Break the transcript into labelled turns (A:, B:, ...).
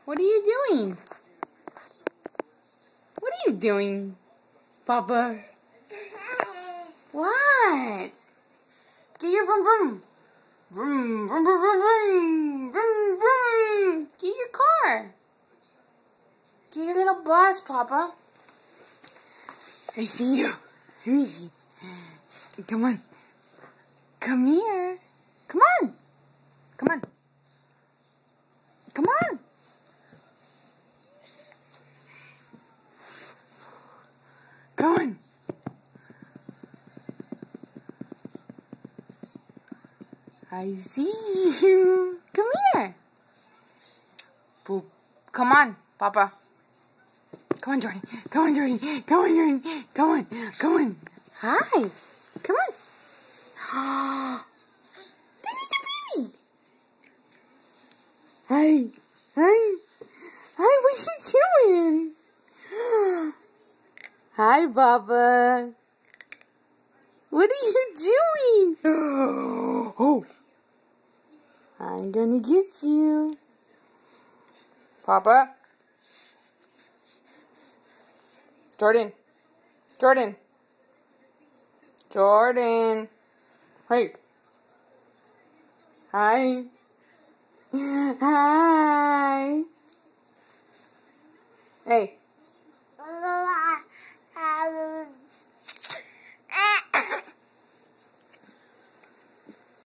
A: What are you doing? What are you doing, Papa? What? Get your vroom vroom. Vroom, vroom, vroom, vroom, vroom, vroom, vroom. Get your car. Get your little bus, Papa. I see you. Let me see. Come on. Come here. Come on. Come on. Come on. Come on. I see you. Come here. Boop. Come on, Papa. Come on, Jordan. Come on, Jordan. Come on, Jordan. Come on. Come on. Hi. Come on. That is a baby. Hi. Hi. Hi, what you doing? Hi, Baba. What are you doing? Oh. I'm gonna get you. Papa? Jordan. Jordan. Jordan. Hey. Hi. Hi.